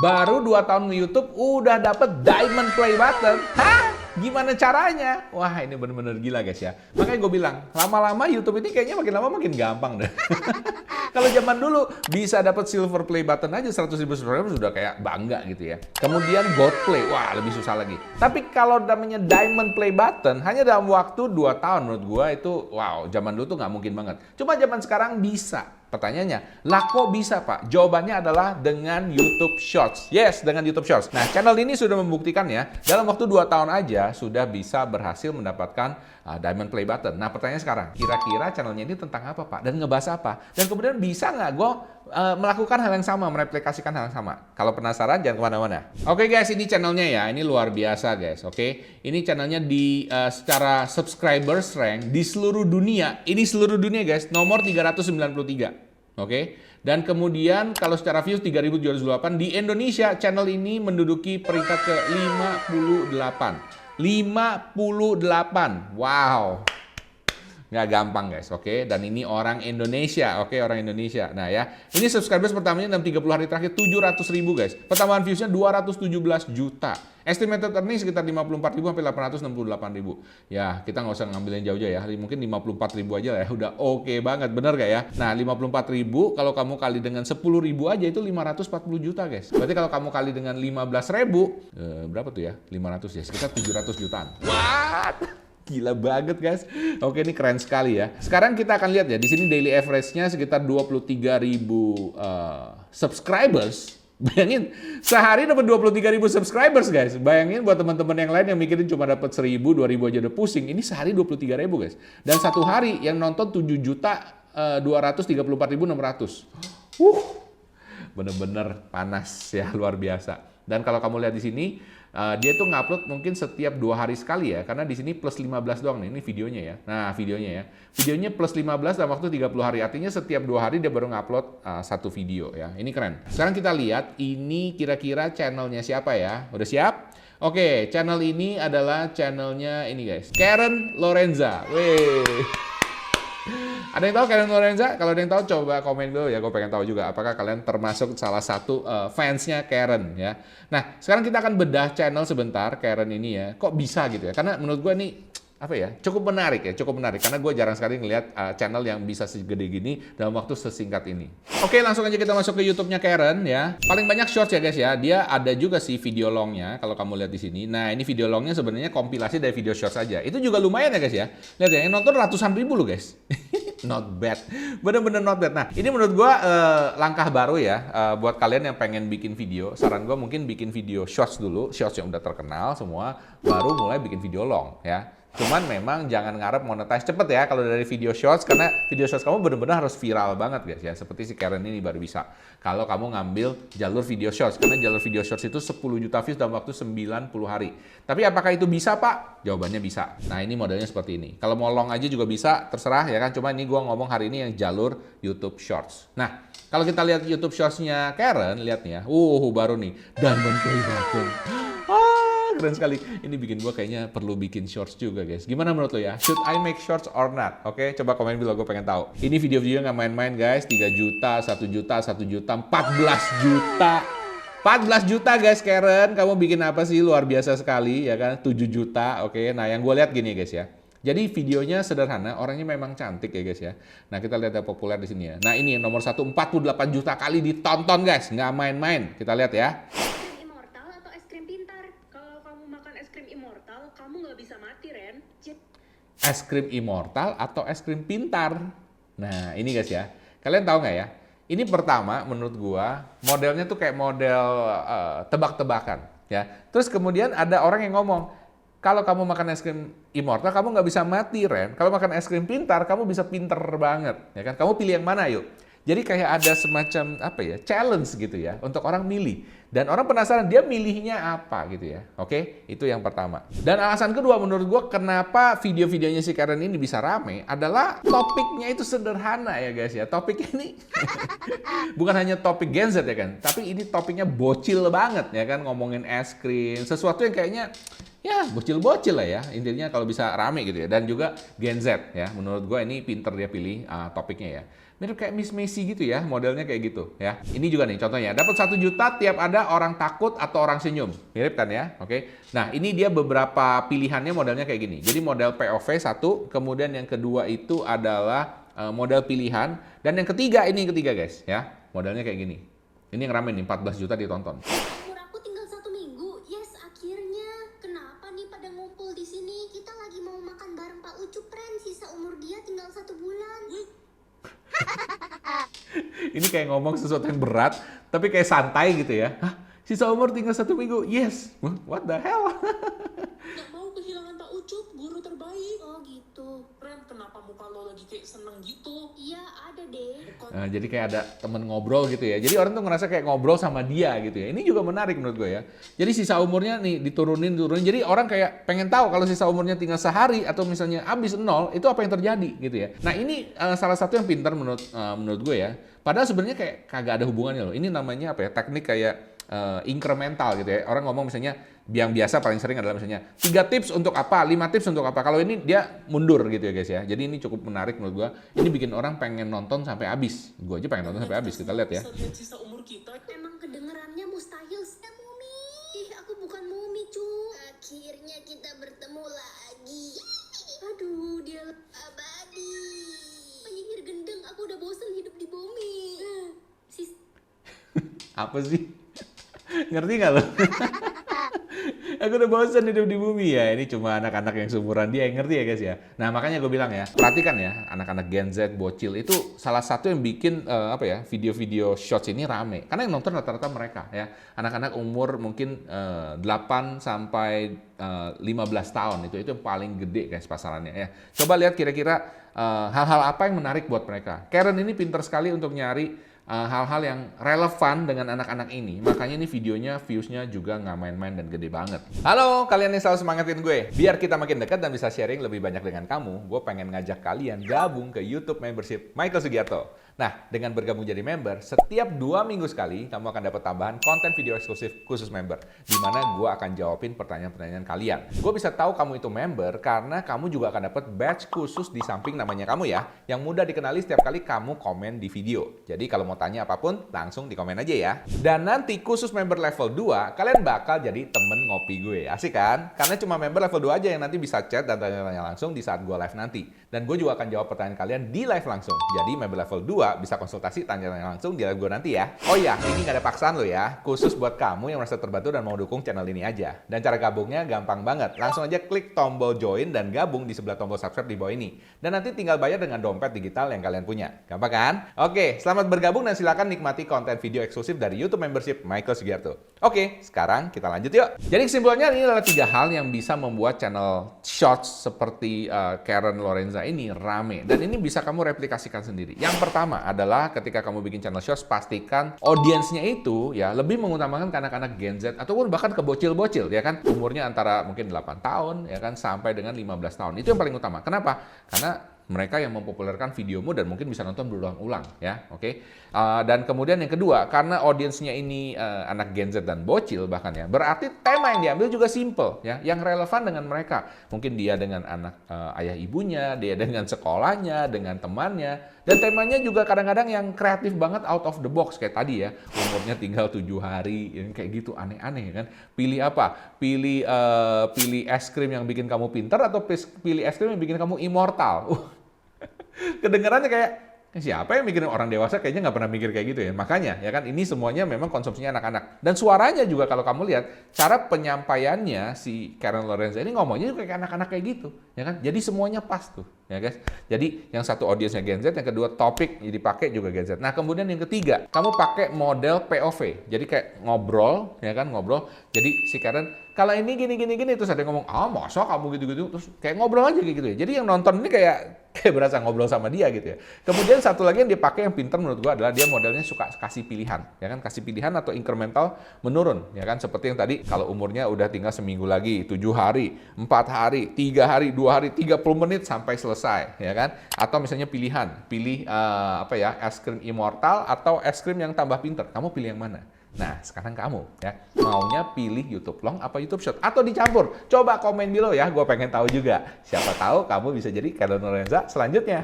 Baru 2 tahun nge-YouTube udah dapet Diamond Play Button. Hah? Gimana caranya? Wah, ini bener-bener gila guys ya. Makanya gue bilang, lama-lama YouTube ini kayaknya makin lama makin gampang deh. Kalau zaman dulu bisa dapat Silver Play Button aja 100.000 subscriber sudah kayak bangga gitu ya. Kemudian Gold Play, wah lebih susah lagi. Tapi kalau namanya Diamond Play Button, hanya dalam waktu 2 tahun menurut gue itu, wow, zaman dulu tuh nggak mungkin banget. Cuma zaman sekarang bisa. Pertanyaannya, lah kok bisa Pak? Jawabannya adalah dengan YouTube Shorts. Yes, dengan YouTube Shorts. Nah, channel ini sudah membuktikan ya, dalam waktu 2 tahun aja sudah bisa berhasil mendapatkan Diamond Play Button. Nah, pertanyaannya sekarang, kira-kira channelnya ini tentang apa Pak? Dan ngebahas apa? Dan kemudian bisa nggak gue melakukan hal yang sama, mereplikasikan hal yang sama? Kalau penasaran, jangan kemana-mana. Oke guys, ini channelnya ya, ini luar biasa guys, oke? Ini channelnya di secara subscribers rank di seluruh dunia, ini seluruh dunia guys, nomor 393. Oke, dan kemudian kalau secara views 3.708 di Indonesia channel ini menduduki peringkat ke 58. 58. Wow. Nggak gampang guys, oke? Dan ini orang Indonesia, oke? Orang Indonesia. Nah ya, ini subscribers pertamanya dalam 30 hari terakhir 700.000 guys. Pertambahan viewsnya 217 juta. Estimated earning sekitar 54.000 sampai 868.000. Ya, kita nggak usah ngambil yang jauh-jauh ya. Mungkin 54.000 aja lah ya, udah oke banget, bener gak ya? Nah, 54.000 kalau kamu kali dengan 10.000 aja itu 540 juta guys. Berarti kalau kamu kali dengan 15.000, berapa tuh ya? 500 ya, sekitar 700 jutaan. What? Gila banget guys. Oke, ini keren sekali ya. Sekarang kita akan lihat ya, di sini daily average-nya sekitar 23.000 subscribers. Bayangin, sehari dapat 23.000 subscribers guys. Bayangin buat teman-teman yang lain yang mikirin cuma dapat 1.000, 2.000 aja udah pusing. Ini sehari 23.000 guys. Dan satu hari yang nonton 7.234.600. Bener-bener panas ya, luar biasa. Dan kalau kamu lihat di sini, dia tuh ngupload mungkin setiap 2 hari sekali ya, karena di sini plus 15 doang nih, ini videonya ya. Nah, videonya ya. Videonya plus 15 dalam waktu 30 hari, artinya setiap 2 hari dia baru ngupload satu video ya. Ini keren. Sekarang kita lihat, ini kira-kira channelnya siapa ya? Udah siap? Oke, channel ini adalah channelnya ini guys, Karen Lorenza. Weh. Ada yang tahu Karen Lorenza? Kalau ada yang tahu coba komen dulu ya, gue pengen tahu juga apakah kalian termasuk salah satu fansnya Karen ya. Nah, sekarang kita akan bedah channel sebentar Karen ini ya. Kok bisa gitu ya? Karena menurut gue nih apa ya, cukup menarik ya, cukup menarik karena gue jarang sekali ngelihat channel yang bisa segede gini dalam waktu sesingkat ini. Oke, langsung aja kita masuk ke YouTube-nya Karen ya. Paling banyak shorts ya guys ya. Dia ada juga sih video long-nya kalau kamu lihat di sini. Nah, ini video long-nya sebenarnya kompilasi dari video shorts aja. Itu juga lumayan ya guys ya. Lihat ya, yang nonton ratusan ribu loh guys. Not bad, bener-bener not bad. Nah, ini menurut gue langkah baru ya buat kalian yang pengen bikin video. Saran gue mungkin bikin video shorts dulu, shorts yang udah terkenal semua, baru mulai bikin video long ya. Cuman memang jangan ngarep monetize cepet ya kalau dari video shorts, karena video shorts kamu benar-benar harus viral banget guys ya. Seperti si Karen ini baru bisa. Kalau kamu ngambil jalur video shorts, karena jalur video shorts itu 10 juta views dalam waktu 90 hari. Tapi apakah itu bisa Pak? Jawabannya bisa. Nah, ini modelnya seperti ini. Kalau mau long aja juga bisa, terserah ya kan. Cuma ini gua ngomong hari ini yang jalur YouTube Shorts. Nah, kalau kita lihat YouTube Shorts-nya Karen, lihat nih ya. Baru nih. Diamond Play Button. Keren sekali. Ini bikin gua kayaknya perlu bikin shorts juga guys. Gimana menurut lo ya? Should I make shorts or not? Oke, coba komen dulu, gue pengen tahu. Ini video-video nggak main-main guys. 3 juta, 1 juta, 1 juta, 14 juta. 14 juta guys Karen. Kamu bikin apa sih? Luar biasa sekali ya kan? 7 juta. Oke, nah yang gue lihat gini guys ya. Jadi videonya sederhana, orangnya memang cantik ya guys ya. Nah, kita lihat yang populer di sini ya. Nah, ini yang nomor 1, 48 juta kali ditonton guys. Nggak main-main. Kita lihat ya. Es krim immortal atau es krim pintar? Nah, ini guys ya. Kalian tahu nggak ya? Ini pertama menurut gua modelnya tuh kayak model tebak-tebakan ya. Terus kemudian ada orang yang ngomong, kalau kamu makan es krim immortal kamu nggak bisa mati, Ren. Kalau makan es krim pintar kamu bisa pinter banget, ya kan? Kamu pilih yang mana yuk? Jadi kayak ada semacam apa ya, challenge gitu ya untuk orang milih. Dan orang penasaran dia milihnya apa gitu ya. Oke, itu yang pertama. Dan alasan kedua menurut gue kenapa video-videonya si Karen ini bisa rame adalah topiknya itu sederhana ya guys ya. Topiknya ini bukan hanya topik Gen Z ya kan, tapi ini topiknya bocil banget ya kan, ngomongin es krim, sesuatu yang kayaknya ya bocil-bocil lah ya, intinya kalau bisa rame gitu ya. Dan juga Gen Z ya, menurut gue ini pinter dia pilih topiknya ya. Mirip kayak Miss Messi gitu ya, modelnya kayak gitu ya. Ini juga nih contohnya, dapat 1 juta tiap ada orang takut atau orang senyum. Mirip kan ya, oke. Nah ini dia beberapa pilihannya modelnya kayak gini. Jadi model POV 1, kemudian yang kedua itu adalah model pilihan. Dan yang ketiga guys ya, modelnya kayak gini. Ini yang rame nih, 14 juta ditonton. Umur aku tinggal 1 minggu. Yes, akhirnya. Kenapa nih pada ngumpul di sini? Kita lagi mau makan bareng Pak Ucup, Ren. Sisa umur dia tinggal 1 bulan. Ini kayak ngomong sesuatu yang berat, tapi kayak santai gitu ya. Hah? Sisa umur tinggal 1 minggu? Yes. What the hell? Gak mau kehilangan Pak Ucup, guru terbaik. Oh gitu. Ren, kenapa muka lo lagi kayak seneng gitu? Iya, ada deh. Bukan. Nah, jadi kayak ada temen ngobrol gitu ya. Jadi orang tuh ngerasa kayak ngobrol sama dia gitu ya. Ini juga menarik menurut gue ya. Jadi sisa umurnya nih diturunin. Jadi orang kayak pengen tahu kalau sisa umurnya tinggal sehari atau misalnya habis 0, itu apa yang terjadi gitu ya. Nah ini salah satu yang pintar menurut gue ya. Padahal sebenarnya kayak kagak ada hubungannya loh. Ini namanya apa ya? Teknik kayak incremental gitu ya. Orang ngomong misalnya yang biasa paling sering adalah misalnya 3 tips untuk apa, 5 tips untuk apa. Kalau ini dia mundur gitu ya guys ya. Jadi ini cukup menarik menurut gua. Ini bikin orang pengen nonton sampai habis. Gua aja pengen nonton sampai habis. Kita lihat ya. Bisa lihat sisa umur kita. Emang kedengerannya mustahil. Mumi. Ih, aku bukan Mumi, cu. Akhirnya kita bertemu lagi. Aduh, dia abadi. Penyihir gendeng, aku udah bosen hidup di bumi. Sis. Apa sih? Ngerti nggak lo? Aku udah bosan hidup di bumi ya. Ini cuma anak-anak yang seumuran dia yang ngerti ya guys ya. Nah makanya gue bilang ya, perhatikan ya anak-anak Gen Z, bocil itu salah satu yang bikin video-video shorts ini rame. Karena yang nonton rata-rata mereka ya. Anak-anak umur mungkin 8 sampai 15 tahun itu yang paling gede guys pasarannya ya. Coba lihat kira-kira hal-hal apa yang menarik buat mereka. Karen ini pinter sekali untuk nyari hal-hal yang relevan dengan anak-anak ini. Makanya ini videonya, views-nya juga nggak main-main dan gede banget. Halo, kalian yang selalu semangatin gue. Biar kita makin dekat dan bisa sharing lebih banyak dengan kamu, gue pengen ngajak kalian gabung ke YouTube membership Michael Sugiarto. Nah, dengan bergabung jadi member, setiap 2 minggu sekali, kamu akan dapat tambahan konten video eksklusif khusus member. Di mana gue akan jawabin pertanyaan-pertanyaan kalian. Gue bisa tahu kamu itu member karena kamu juga akan dapat badge khusus di samping namanya kamu ya, yang mudah dikenali setiap kali kamu komen di video. Jadi kalau mau tanya apapun, langsung di komen aja ya. Dan nanti khusus member level 2, kalian bakal jadi temen ngopi gue. Asik kan? Karena cuma member level 2 aja yang nanti bisa chat dan tanya-tanya langsung di saat gue live nanti. Dan gue juga akan jawab pertanyaan kalian di live langsung. Jadi member level 2 bisa konsultasi tanya-tanya langsung di live gue nanti ya. Oh iya, ini nggak ada paksaan lo ya. Khusus buat kamu yang merasa terbantu dan mau dukung channel ini aja. Dan cara gabungnya gampang banget. Langsung aja klik tombol join dan gabung di sebelah tombol subscribe di bawah ini. Dan nanti tinggal bayar dengan dompet digital yang kalian punya. Gampang kan? Oke, selamat bergabung dan silakan nikmati konten video eksklusif dari YouTube membership Michael Sugiarto. Oke, sekarang kita lanjut yuk. Jadi kesimpulannya ini adalah 3 hal yang bisa membuat channel shorts seperti Karen Lorenza ini rame. Dan ini bisa kamu replikasikan sendiri. Yang pertama adalah ketika kamu bikin channel shorts, pastikan audiensnya itu ya lebih mengutamakan ke anak-anak Gen Z ataupun bahkan ke bocil-bocil ya kan. Umurnya antara mungkin 8 tahun ya kan sampai dengan 15 tahun. Itu yang paling utama. Kenapa? Karena mereka yang mempopulerkan videomu dan mungkin bisa nonton berulang-ulang ya, oke? Dan kemudian yang kedua, karena audiensnya ini anak Gen Z dan bocil bahkan ya, berarti tema yang diambil juga simple ya, yang relevan dengan mereka. Mungkin dia dengan anak ayah ibunya, dia dengan sekolahnya, dengan temannya, dan temanya juga kadang-kadang yang kreatif banget out of the box kayak tadi ya, umurnya tinggal 7 hari, yang kayak gitu aneh-aneh kan? Pilih apa? Pilih es krim yang bikin kamu pintar atau pilih es krim yang bikin kamu immortal? Kedengarannya kayak siapa yang mikirin orang dewasa kayaknya nggak pernah mikir kayak gitu ya. Makanya ya kan ini semuanya memang konsumsinya anak-anak. Dan suaranya juga kalau kamu lihat cara penyampaiannya si Karen Lorenza ini ngomongnya juga kayak anak-anak kayak gitu ya kan. Jadi semuanya pas tuh ya guys. Jadi yang satu audiensnya Gen Z, yang kedua topik dipakai juga Gen Z. Nah kemudian yang ketiga kamu pakai model POV. Jadi kayak ngobrol ya kan, ngobrol. Jadi si Karen kalau ini gini terus ada yang ngomong, masa kamu gitu-gitu, terus kayak ngobrol aja kayak gitu ya. Jadi yang nonton ini kayak berasa ngobrol sama dia gitu ya. Kemudian satu lagi yang dipakai yang pintar menurut gua adalah dia modelnya suka kasih pilihan, ya kan, kasih pilihan atau incremental menurun, ya kan, seperti yang tadi kalau umurnya udah tinggal seminggu lagi, 7 hari, 4 hari, 3 hari, 2 hari, 30 menit sampai selesai, ya kan? Atau misalnya pilihan, pilih es krim immortal atau es krim yang tambah pintar. Kamu pilih yang mana? Nah, sekarang kamu ya, maunya pilih YouTube Long apa YouTube Short? Atau dicampur? Coba komen below ya, gue pengen tahu juga. Siapa tahu kamu bisa jadi Keanu Lorenza selanjutnya.